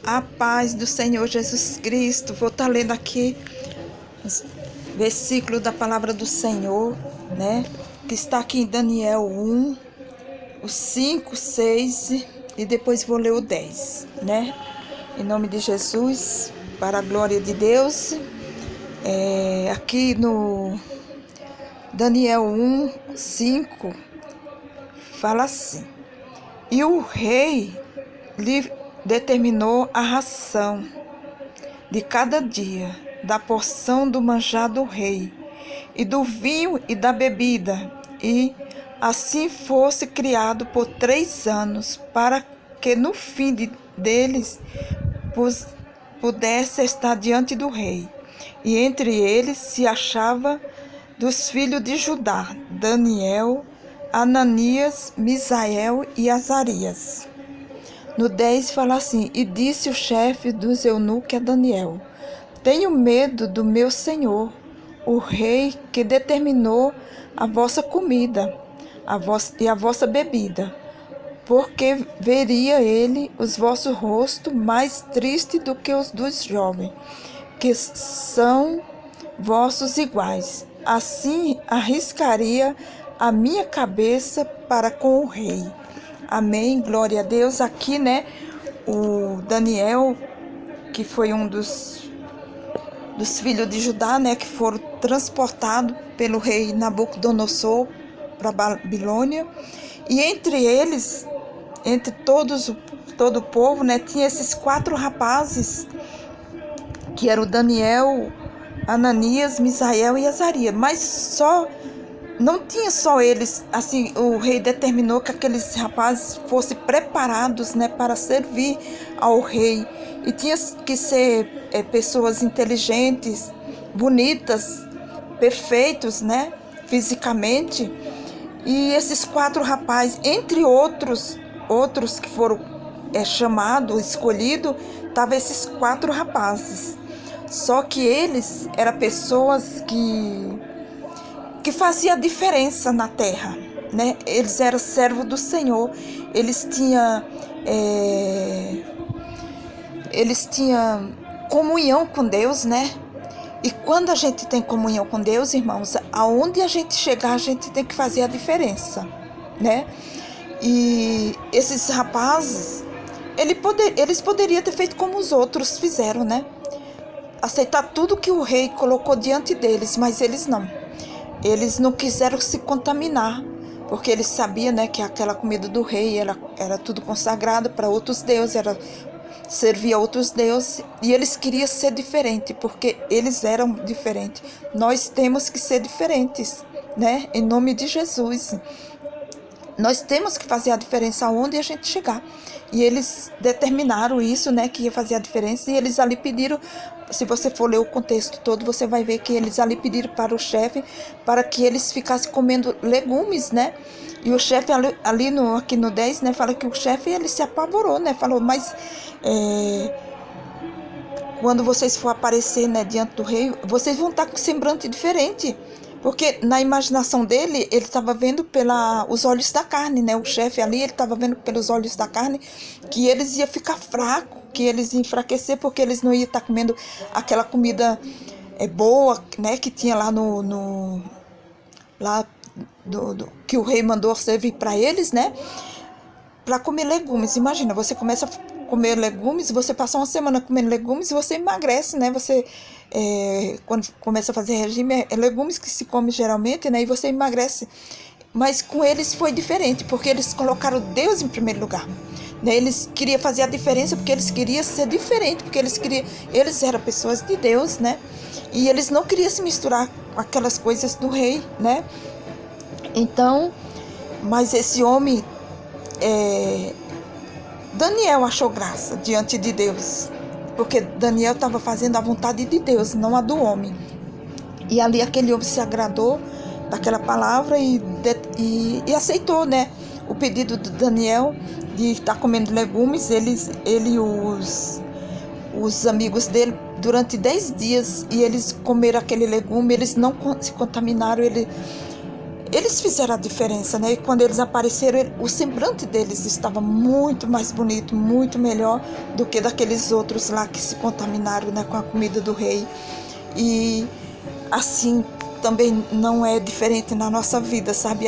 A paz do Senhor Jesus Cristo. Vou estar lendo aqui os versículos da palavra do Senhor, né? Que está aqui em Daniel 1, o 5, 6 e depois vou ler o 10, né? Em nome de Jesus, para a glória de Deus. Aqui no Daniel 1, 5, fala assim: e o rei lhe determinou a ração de cada dia, da porção do manjar do rei, e do vinho e da bebida, e assim fosse criado por 3 anos, para que no fim deles pudesse estar diante do rei. E entre eles se achava dos filhos de Judá, Daniel, Ananias, Misael e Azarias. No 10 fala assim: e disse o chefe dos eunucos a Daniel: tenho medo do meu senhor, o rei, que determinou a vossa comida e a vossa bebida, porque veria ele os vossos rostos mais tristes do que os dos jovens, que são vossos iguais. Assim arriscaria a minha cabeça para com o rei. Amém, glória a Deus. Aqui, né, o Daniel, que foi um dos filhos de Judá, né, que foram transportados pelo rei Nabucodonosor para Babilônia. E entre eles, entre todo o povo, né, tinha esses 4 rapazes, que eram o Daniel, Ananias, Misael e Azarias. Mas não tinha só eles, assim, o rei determinou que aqueles rapazes fossem preparados, né, para servir ao rei. E tinha que ser pessoas inteligentes, bonitas, perfeitos, né, fisicamente. E esses 4 rapazes, entre outros que foram chamados, escolhidos, estavam esses 4 rapazes. Só que eles eram pessoas que fazia diferença na terra, né? Eles eram servos do Senhor, eles tinham comunhão com Deus, né? E quando a gente tem comunhão com Deus, irmãos, aonde a gente chegar, a gente tem que fazer a diferença, né? E esses rapazes, eles poderiam ter feito como os outros fizeram, né? Aceitar tudo que o rei colocou diante deles, mas eles não. Eles não quiseram se contaminar, porque eles sabiam, né, que aquela comida do rei era tudo consagrado para outros deuses, servia a outros deuses, e eles queriam ser diferentes, porque eles eram diferentes. Nós temos que ser diferentes, né, em nome de Jesus. Nós temos que fazer a diferença aonde a gente chegar. E eles determinaram isso, né, que ia fazer a diferença, e eles ali pediram. Se você for ler o contexto todo, você vai ver que eles ali pediram para o chefe para que eles ficassem comendo legumes, né? E o chefe aqui no 10, né, fala que o chefe, ele se apavorou, né? Falou, mas quando vocês for aparecer, né, diante do rei, vocês vão estar com semblante diferente. Porque na imaginação dele, ele estava vendo os olhos da carne, né? O chefe ali, ele estava vendo pelos olhos da carne que eles iam ficar fracos, que eles iam enfraquecer, porque eles não iam estar comendo aquela comida boa, né? Que tinha lá que o rei mandou servir para eles, né? Para comer legumes. Imagina, você começa a comer legumes, você passa uma semana comendo legumes e você emagrece, né? Você, quando começa a fazer regime, é legumes que se come geralmente, né? E você emagrece. Mas com eles foi diferente, porque eles colocaram Deus em primeiro lugar, né? Eles queriam fazer a diferença, porque eles queriam ser diferentes, porque eles eram pessoas de Deus, né? E eles não queriam se misturar com aquelas coisas do rei, né? Então, mas esse homem, Daniel achou graça diante de Deus, porque Daniel estava fazendo a vontade de Deus, não a do homem. E ali aquele homem se agradou daquela palavra e aceitou, né, o pedido de Daniel de estar comendo legumes. Ele e os amigos dele, durante 10 dias, e eles comeram aquele legume, eles não se contaminaram, eles fizeram a diferença, né? E quando eles apareceram, o semblante deles estava muito mais bonito, muito melhor do que daqueles outros lá que se contaminaram, né, com a comida do rei. E assim também não é diferente na nossa vida, sabe?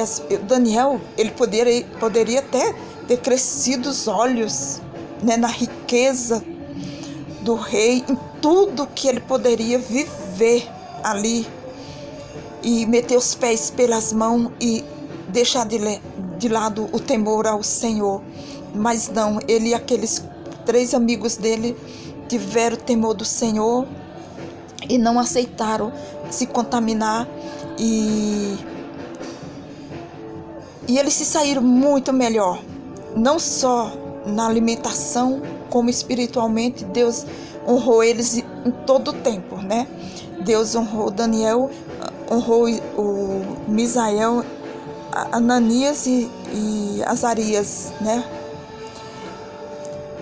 Daniel, ele poderia até ter crescido os olhos, né, na riqueza do rei, em tudo que ele poderia viver ali, e meter os pés pelas mãos e deixar de lado o temor ao Senhor. Mas não, ele e aqueles 3 amigos dele tiveram temor do Senhor e não aceitaram se contaminar, e eles se saíram muito melhor, não só na alimentação, como espiritualmente. Deus honrou eles em todo o tempo, né? Deus honrou Daniel, honrou o Misael, Ananias e Azarias, né?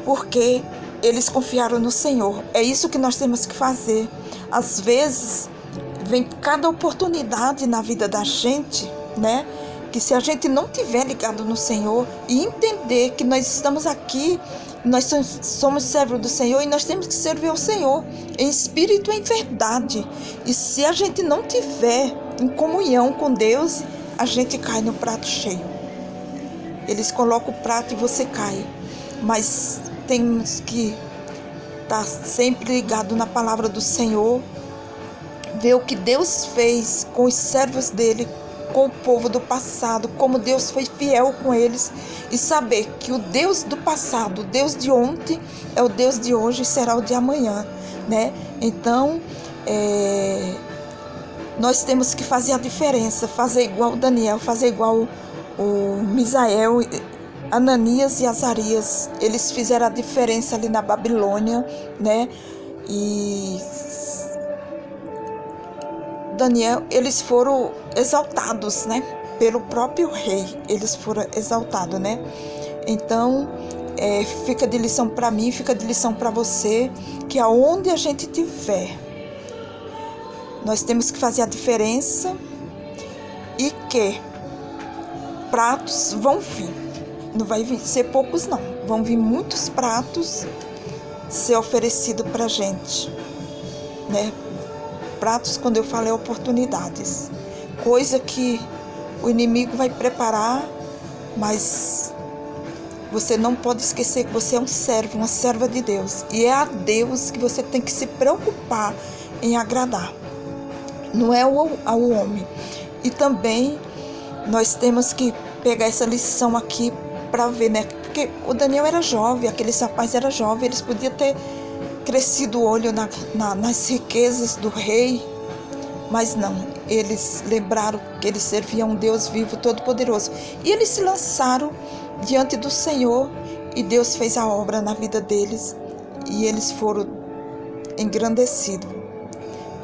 Porque eles confiaram no Senhor. É isso que nós temos que fazer. Às vezes, vem cada oportunidade na vida da gente, né? Que se a gente não tiver ligado no Senhor e entender que nós estamos aqui, nós somos servos do Senhor e nós temos que servir ao Senhor em espírito e em verdade. E se a gente não tiver em comunhão com Deus, a gente cai no prato cheio. Eles colocam o prato e você cai. Mas temos que estar sempre ligado na palavra do Senhor, ver o que Deus fez com os servos dele, com o povo do passado, como Deus foi fiel com eles, e saber que o Deus do passado, o Deus de ontem, é o Deus de hoje e será o de amanhã, né? Então, nós temos que fazer a diferença, fazer igual Daniel, fazer igual o Misael, Ananias e Azarias. Eles fizeram a diferença ali na Babilônia, né? E Daniel, eles foram exaltados, né? Pelo próprio rei, eles foram exaltados, né? Então, fica de lição para mim, fica de lição para você, que aonde a gente estiver, nós temos que fazer a diferença, e que pratos vão vir. Não vai ser poucos, não. Vão vir muitos pratos ser oferecido para gente, né? Pratos, quando eu falo, é oportunidades. Coisa que o inimigo vai preparar, mas você não pode esquecer que você é um servo, uma serva de Deus. E é a Deus que você tem que se preocupar em agradar. Não é ao homem. E também nós temos que pegar essa lição aqui para ver, né? Porque o Daniel era jovem, aqueles rapazes eram jovens, eles podiam ter crescido o olho nas riquezas do rei, mas não, eles lembraram que eles serviam um Deus vivo, todo-poderoso, e eles se lançaram diante do Senhor, e Deus fez a obra na vida deles, e eles foram engrandecidos.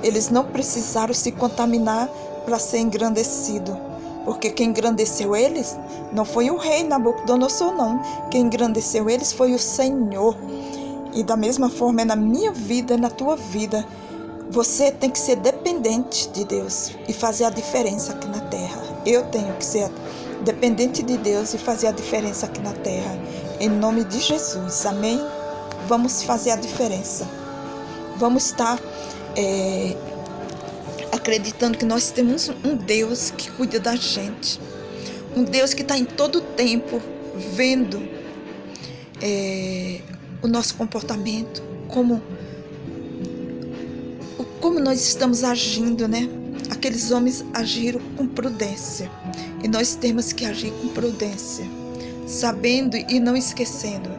Eles não precisaram se contaminar para ser engrandecido, porque quem engrandeceu eles não foi o rei Nabucodonosor, não. Quem engrandeceu eles foi o Senhor. E da mesma forma é na minha vida, é na tua vida. Você tem que ser dependente de Deus e fazer a diferença aqui na terra. Eu tenho que ser dependente de Deus e fazer a diferença aqui na terra. Em nome de Jesus, amém? Vamos fazer a diferença. Vamos estar acreditando que nós temos um Deus que cuida da gente. Um Deus que está em todo o tempo vendo o nosso comportamento, como nós estamos agindo, né? Aqueles homens agiram com prudência, e nós temos que agir com prudência, sabendo e não esquecendo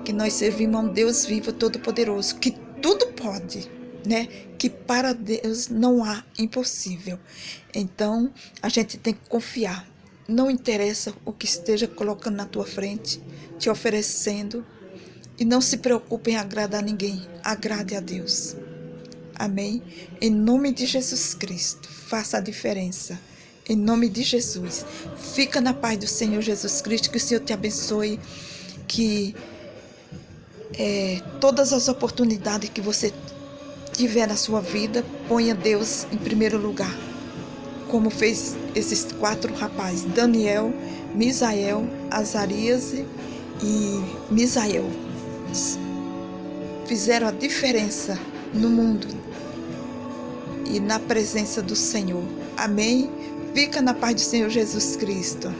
que nós servimos a um Deus vivo, todo-poderoso, que tudo pode, né? Que para Deus não há impossível. Então, a gente tem que confiar. Não interessa o que esteja colocando na tua frente, te oferecendo, e não se preocupe em agradar ninguém. Agrade a Deus. Amém? Em nome de Jesus Cristo, faça a diferença. Em nome de Jesus. Fica na paz do Senhor Jesus Cristo, que o Senhor te abençoe, que todas as oportunidades que você tiver na sua vida, ponha Deus em primeiro lugar. como fez esses 4 rapazes, Daniel, Misael, Azarias e Misael. Fizeram a diferença no mundo e na presença do Senhor. Amém? Fica na paz do Senhor Jesus Cristo.